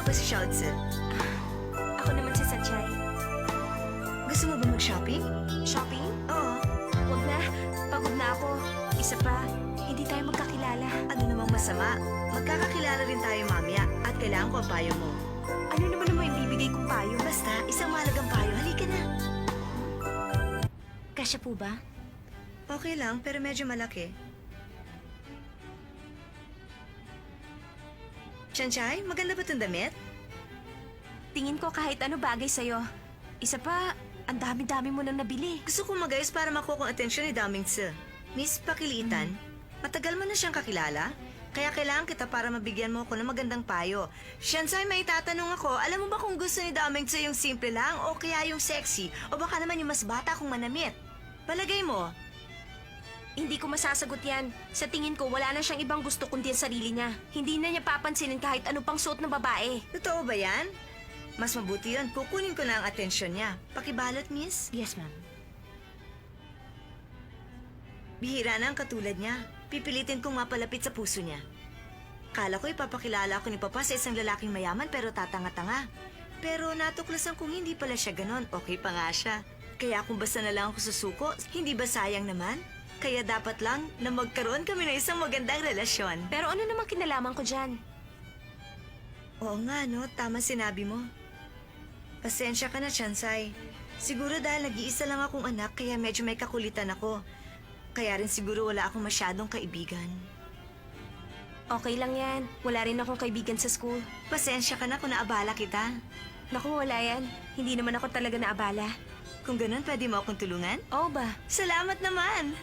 Ako si Xiaozi. Ako naman si Sanchay. Gusto mo ba mag-shopping? Shopping? Oo. Huwag na. Pagod na ako. Isa pa, hindi tayo magkakilala. Ano namang masama? Magkakakilala rin tayo mamaya at kailangan ko ang payo mo. Ano naman naman yung bibigay kong payo? Basta, isang mahalagang payo. Halika na. Kasya po ba? Okay lang, pero medyo malaki. Chanchay, maganda ba itong damit? Tingin ko kahit ano bagay sa'yo. Isa pa, ang dami-dami mo nang nabili. Gusto kong magayos para makuha kong atensyon ni Daming Tse. Miss Pakilitan, matagal mo na siyang kakilala? Kaya kailangan kita para mabigyan mo ako ng magandang payo. Chanchay, may tatanong ako, alam mo ba kung gusto ni Daming Tse yung simple lang o kaya yung sexy? O baka naman yung mas bata kung manamit? Palagay mo? Hindi ko masasagot yan. Sa tingin ko, wala na siyang ibang gusto kundi ang sarili niya. Hindi na niya papansinin kahit ano pang suot ng babae. Totoo ba yan? Mas mabuti yun. Kukunin ko na ang atensyon niya. Pakibalot, miss? Yes, ma'am. Bihira na ang katulad niya. Pipilitin kong mapalapit sa puso niya. Kala ko ipapakilala ako ni Papa sa isang lalaking mayaman pero tatanga-tanga. Pero natuklasan kong hindi pala siya ganon. Okay pa nga siya. Kaya kung basta na lang ako susuko, hindi ba sayang naman? Kaya dapat lang na magkaroon kami ng isang magandang relasyon. Pero ano namang kinalaman ko dyan? Oo nga, no? Tama sinabi mo. Pasensya ka na, Chansay. Siguro dahil nag-iisa lang akong anak, kaya medyo may kakulitan ako. Kaya rin siguro wala akong masyadong kaibigan. Okay lang yan. Wala rin akong kaibigan sa school. Pasensya ka na kung naabala kita. Naku, wala yan. Hindi naman ako talaga naabala. Kung ganun, pwede mo akong tulungan? Oo ba? Salamat naman!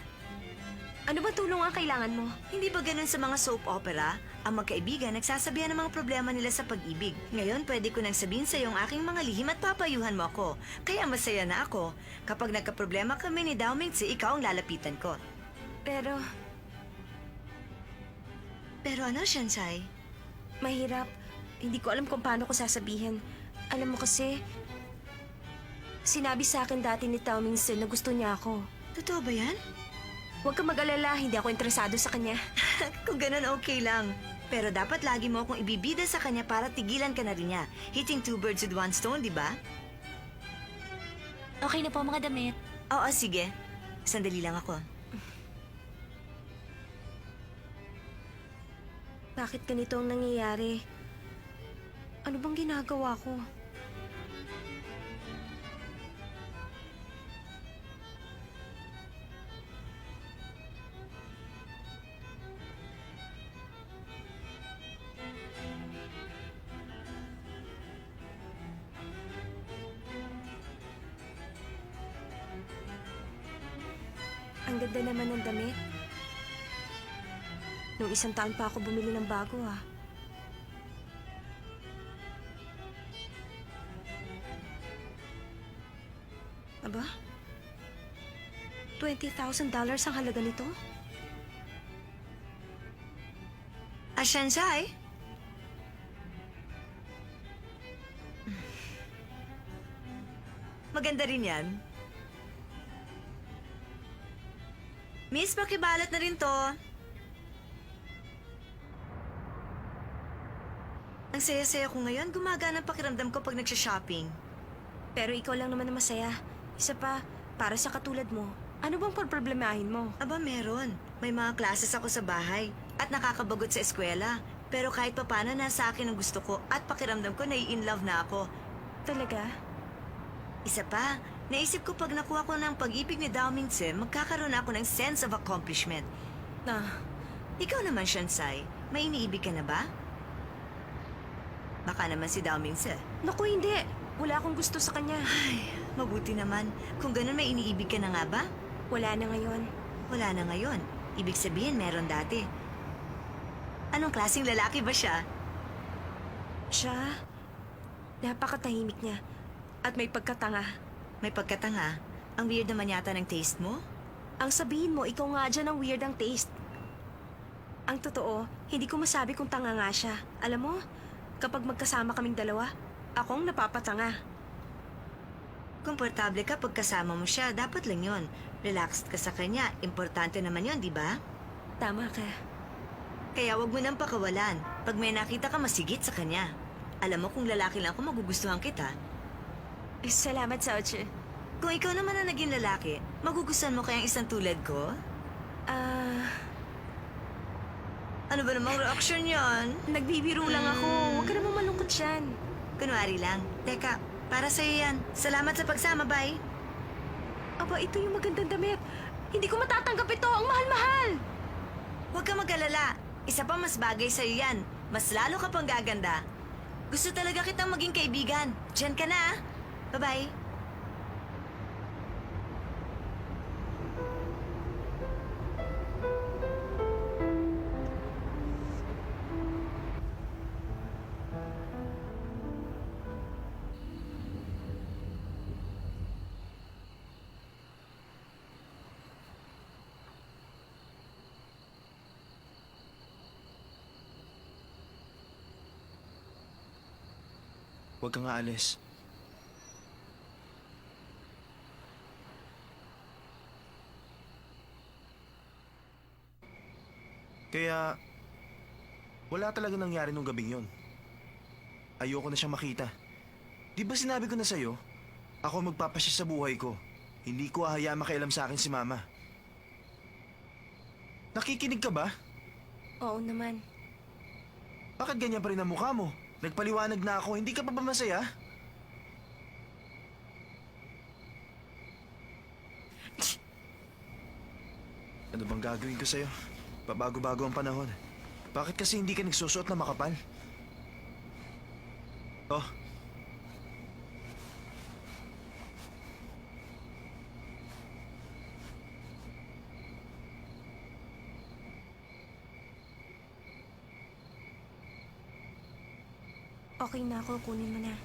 Ano ba tulong ang kailangan mo? Hindi ba ganun sa mga soap opera? Ang magkaibigan nagsasabihan ng mga problema nila sa pag-ibig. Ngayon, pwede ko nang sabihin sa iyo ang aking mga lihim at papayuhan mo ako. Kaya masaya na ako. Kapag nagkaproblema kami ni Dao Mingzi, ikaw ang lalapitan ko. Pero, Pero ano, Shansai? mahirap. Hindi ko alam kung paano ko sasabihin. Alam mo kasi, sinabi sa akin dati ni Tao Mingzi na gusto niya ako. Totoo ba yan? Huwag kang mag-alala, hindi ako interesado sa kanya. Kung ganun, okay lang. Pero dapat lagi mo akong ibibida sa kanya para tigilan ka na rin niya. Hitting two birds with one stone, di ba? Okay na po mga damit. Oo, sige. Sandali lang ako. Bakit ganito ang nangyayari? Ano bang ginagawa ko? Ang ganda naman ng damit. Nung isang taon pa ako bumili ng bago ah. Aba? $20,000 ang halaga nito? Shansai? Maganda rin yan. Miss, pakibalot na rin to. Ang saya-saya ko ngayon. Gumagana ang pakiramdam ko pag nagsha-shopping. Pero ikaw lang naman na masaya. Isa pa, para sa katulad mo, ano bang problemahin mo? Aba, meron. May mga classes ako sa bahay at nakakabagot sa eskwela. Pero kahit papano, nasa akin ang gusto ko at pakiramdam ko nai-in-love na ako. Talaga? Isa pa, naisip ko pag nakuha ko ng pag-ibig ni Dao Mingzi, magkakaroon ako ng sense of accomplishment. Ikaw naman, Shansai, may iniibig ka na ba? Baka naman si Dao Mingzi. Naku, hindi. Wala akong gusto sa kanya. Ay, mabuti naman. Kung ganun, may iniibig ka na nga ba? Wala na ngayon. Wala na ngayon. Ibig sabihin, meron dati. Anong klaseng lalaki ba siya? Siya, napakatahimik niya. At may pagkatanga. May pagkatanga. Ang weird naman yata ng taste mo. Ang sabihin mo, ikaw nga dyan ang weird ang taste. Ang totoo, hindi ko masabi kung tanga nga siya. Alam mo, kapag magkasama kaming dalawa, akong napapatanga. Komportable ka pag kasama mo siya. Dapat lang yon. Relaxed ka sa kanya. Importante naman yon, di ba? Tama ka. Kaya wag mo nang pakawalan. Pag may nakita ka, masigit sa kanya. Alam mo, kung lalaki lang ako, magugustuhan kita. Salamat, Sauche. Kung ikaw naman ang naging lalaki, magugustuhan mo kaya ang isang tulad ko? Ano ba namang reaction yan? Nagbibiro lang ako. Huwag ka naman malungkot dyan. Kunwari lang. Teka, para sa'yo yan. Salamat sa pagsama, bye. Aba, ito yung magandang damit. Hindi ko matatanggap ito. Ang mahal-mahal. Huwag ka mag-alala. Isa pa mas bagay sa'yo yan. Mas lalo ka pang gaganda. Gusto talaga kitang maging kaibigan. Diyan ka na, ah. Bye-bye. Huwag kang aalis. Kaya, wala talaga nangyari nung gabing yon. Ayoko na siyang makita. Di ba sinabi ko na sa'yo, ako magpapasya sa buhay ko. Hindi ko hahayaan makialam sa akin si Mama. Nakikinig ka ba? Oo naman. Bakit ganyan pa rin ang mukha mo? Nagpaliwanag na ako, hindi ka pa ba masaya? Ano bang gagawin ko sa'yo? Pabago-bago ang panahon. Bakit kasi hindi ka nagsusuot na makapal? Oh. Okay na ako. Kunin mo na.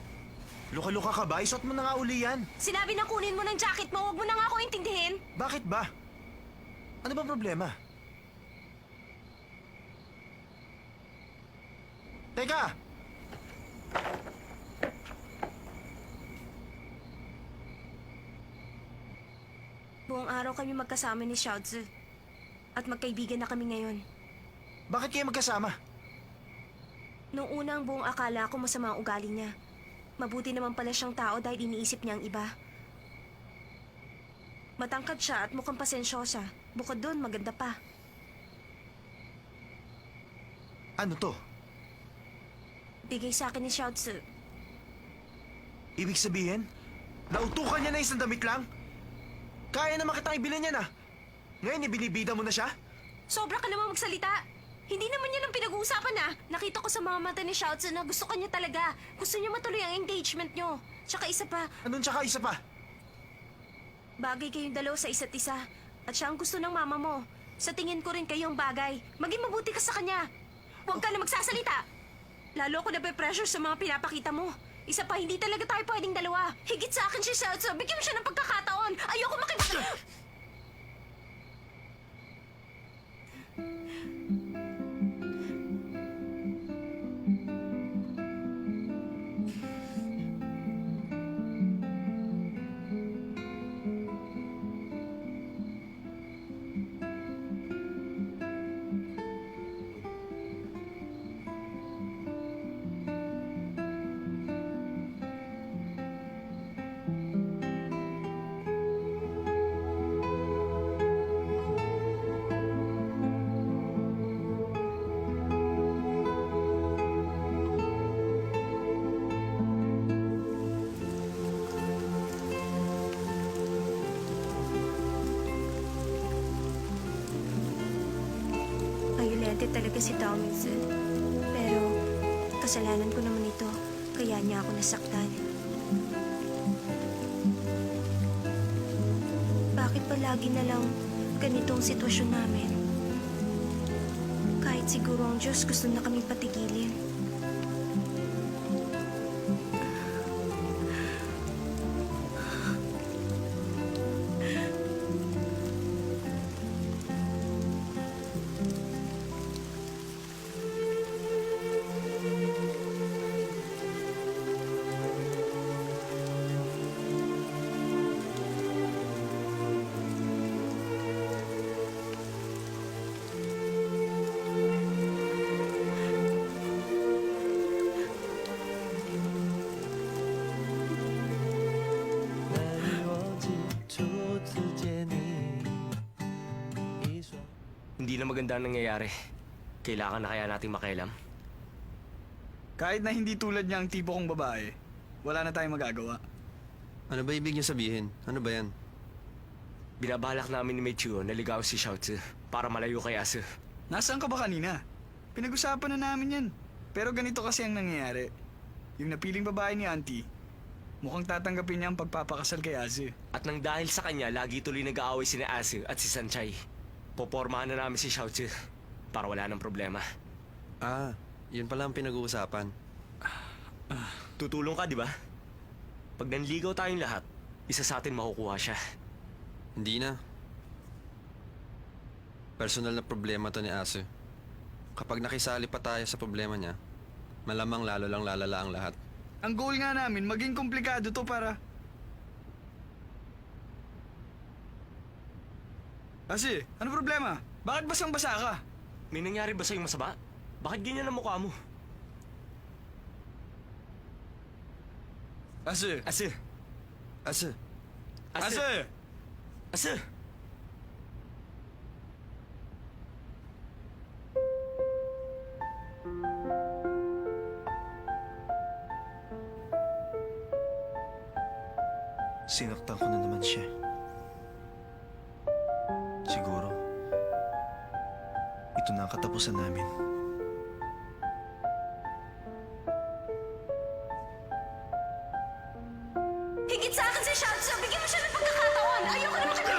Luka-luka ka ba? Isuot mo na nga uli yan. Sinabi na kunin mo ng jacket mo. Huwag mo na nga ako intindihin. Bakit ba? Ano bang problema? Teka! Buong araw kami magkasama ni Xiaozi. At magkaibigan na kami ngayon. Bakit kayo magkasama? Noong unang buong akala ko masama ang ugali niya. Mabuti naman pala siyang tao dahil iniisip niya ang iba. Matangkad siya at mukhang pasensyosa. Bukod doon, maganda pa. Ano to? Bigay sa akin ni Xiaozi. Ibig sabihin, nautukan niya na isang damit lang? Kaya naman kitang ibili niya na. Ngayon, ibinibida mo na siya? Sobra ka naman magsalita. Hindi naman yan ang pinag-uusapan na. Nakita ko sa mga mata ni Xiaozi na gusto ka niya talaga. Gusto niya matuloy ang engagement niyo. Tsaka isa pa, Anong tsaka isa pa? bagay kayong dalawa sa isa't isa. At siya ang gusto ng mama mo. Sa tingin ko rin kayong bagay. Maging mabuti ka sa kanya. Huwag ka na magsasalita. Lalo ako nape-pressure sa mga pinapakita mo. Isa pa, hindi talaga tayo pwedeng dalawa. Higit sa akin si Xiaozi. Bigyan mo siya ng pagkakataon. Ayoko makipag... Violente talaga si Thomas. Pero, kasalanan ko naman ito. Kaya niya ako nasaktan. Bakit palagi na lang ganito ang sitwasyon namin? Kahit siguro ang Diyos gusto na kami patigilin. hindi na maganda ang nangyayari. Kailangan na kaya nating makialam? Kahit na hindi tulad niya ang tipo kong babae, wala na tayong magagawa. Ano ba ibig niyo sabihin? Ano ba yan? Binabalak namin ni Meichuo na ligaw si Xiaozi para malayo kay Asu. Nasaan ka ba kanina? Pinag-usapan na namin yan. Pero ganito kasi ang nangyayari. Yung napiling babae ni Auntie, mukhang tatanggapin niya ang pagpapakasal kay Azu. At nang dahil sa kanya, lagi tuloy nag-aaway si Asu at si Sanchay. Popormahan na namin si Xiaozi para wala ng problema. Ah, yun pala ang pinag-uusapan. Tutulong ka, di ba? Pag nanligaw tayong lahat, isa sa atin makukuha siya. Hindi na. Personal na problema to ni Asu. Kapag nakisali pa tayo sa problema niya, malamang lalo lang lalala ang lahat. Ang goal nga namin, maging komplikado to para... Azu, ano problema? Bakit basang-basa ka? May nangyari ba sa'yo masama? Bakit ganyan ang mukha mo? Azu! Asu! Asu, Azu! Asu! Sinaktan ko na naman siya. Siguro, ito na ang katapusan namin. Higit sa akin si Xiaozi! Bigyan mo siya ng pagkakataon! Ayoko na makita...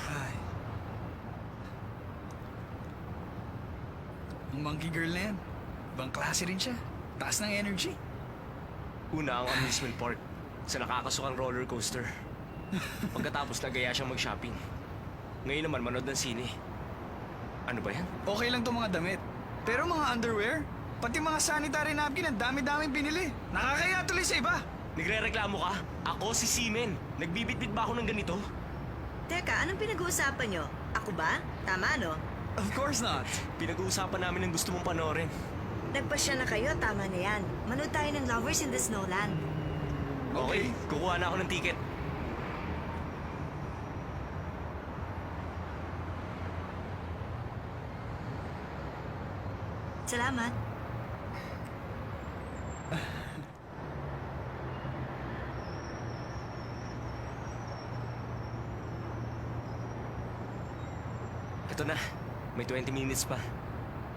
Ay. Ang monkey girl na yan. Ibang klase rin siya. Taas ng energy. Una ang amusement park sa nakakasukang roller coaster. Pagkatapos nagaya siyang mag-shopping. Ngayon naman manood ng sine. Ano ba yan? Okay lang tong mga damit. Pero mga underwear, pati mga sanitary napkin, ang dami-daming binili. Nakakaya tuloy sa iba. Nagre-reklamo ka? Ako si Simen. Nagbibitbit ba ako ng ganito? Teka, anong pinag-uusapan nyo? Ako ba? Tama, no? Of course not. Pinag-uusapan namin ng gusto mong panoorin. Nagpasya na kayo, tama na yan. Manood tayo ng Lovers in the Snowland. Okay, kukuha na ako ng ticket. Salamat. Ito na, may 20 minutes pa.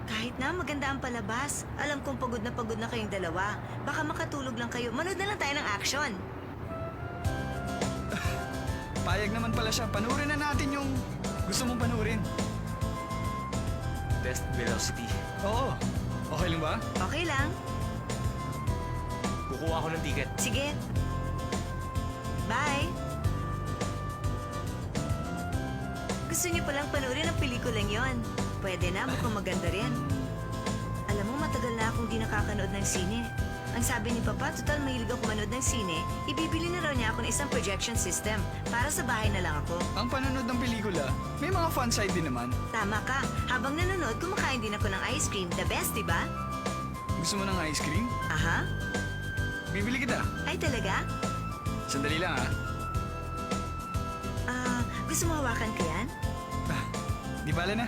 Kahit na maganda ang palabas, alam kong pagod na kayong dalawa. Baka makatulog lang kayo. Manood na lang tayo ng action. Payag naman pala siya. Panurin na natin yung gusto mong panurin. Test velocity. Oo. Okay lang ba? Okay lang. Kukuha ako ng ticket. Sige. Bye. Gusto niyo palang panoorin ang pelikulang yon. Pwede na, mukhang maganda rin. Alam mo, matagal na akong di nakakanood ng sine. Ang sabi ni Papa, total mahilig ako manood ng sine, ibibili na raw niya ako ng isang projection system para sa bahay na lang ako. Ang panonood ng pelikula, may mga fun side din naman. Tama ka. Habang nanonood, kumakain din ako ng ice cream. The best, di ba? Gusto mo ng ice cream? Aha. Bibili kita. Ay, talaga? Sandali lang ha. Gusto mo hawakan ko yan? Di bala na.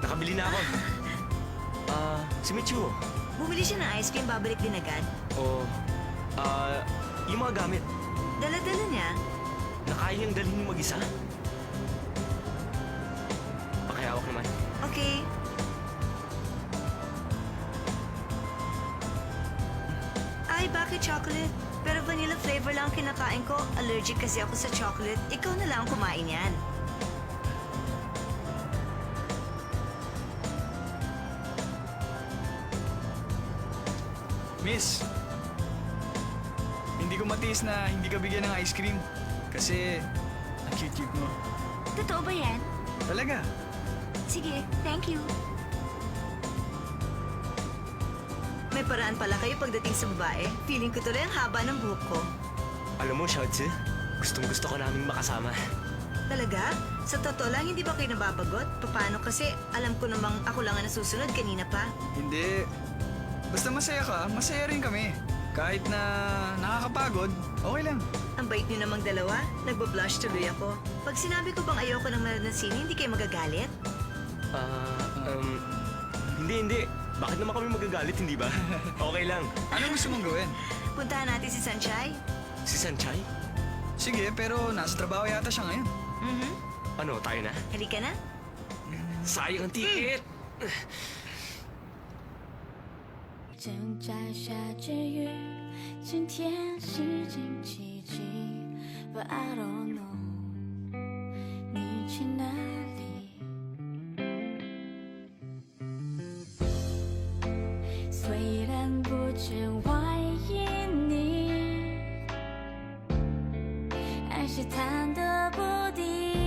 Nakabili na ako. Si Michuo. Bumili siya ng ice cream, babalik din agad. O, yung mga gamit. Dala-dala niya. Na kaya niyang dalhin yung mag-isa. Pakihawak naman. Okay. chocolate. Pero vanilla flavor lang ang kinakain ko. Allergic kasi ako sa chocolate. Ikaw na lang ang kumain yan. Miss, hindi ko matiis na hindi ka bigyan ng ice cream. Kasi, ang cute-cute mo. Totoo ba yan? Talaga? Sige, thank you. May paraan pala kayo pagdating sa babae. Feeling ko tuloy ang haba ng buhok ko. Alam mo, Shotzi, gustong-gusto ko naming makasama. Talaga? Sa totoo lang, hindi ba kayo nababagot? Paano kasi alam ko namang ako lang ang nasusunod kanina pa. Hindi. Basta masaya ka, masaya rin kami. Kahit na nakakapagod, okay lang. Ang bait niyo namang dalawa. Nagbo-blush tuloy ako. Pag sinabi ko bang ayoko ng manood ng sine, hindi kayo magagalit? Hindi. Bakit naman kami magagalit, hindi ba? Okay lang. Ano gusto mong gawin? Puntahan natin si Sanchay. Si Sanchay? Sige, pero nasa trabaho yata siya ngayon. Ano, tayo na? Halika na. Sayang ang ticket! 正在下着雨，今天是星期几 ，But I don't know 你去哪里。虽然不曾怀疑你，还是忐忑不定。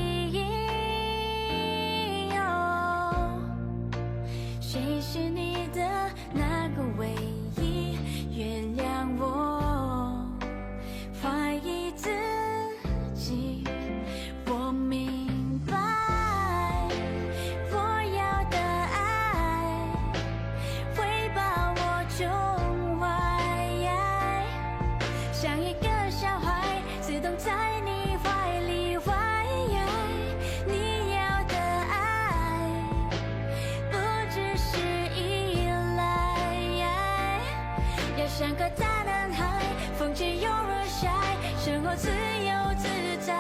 谁是你的那个唯一？原谅我怀疑自己。我明白，我要的爱会把我宠坏，像一个小孩自动在你怀里怀。你要的爱不只是依赖，要像个大男孩，风起又日晒，生活自由自在。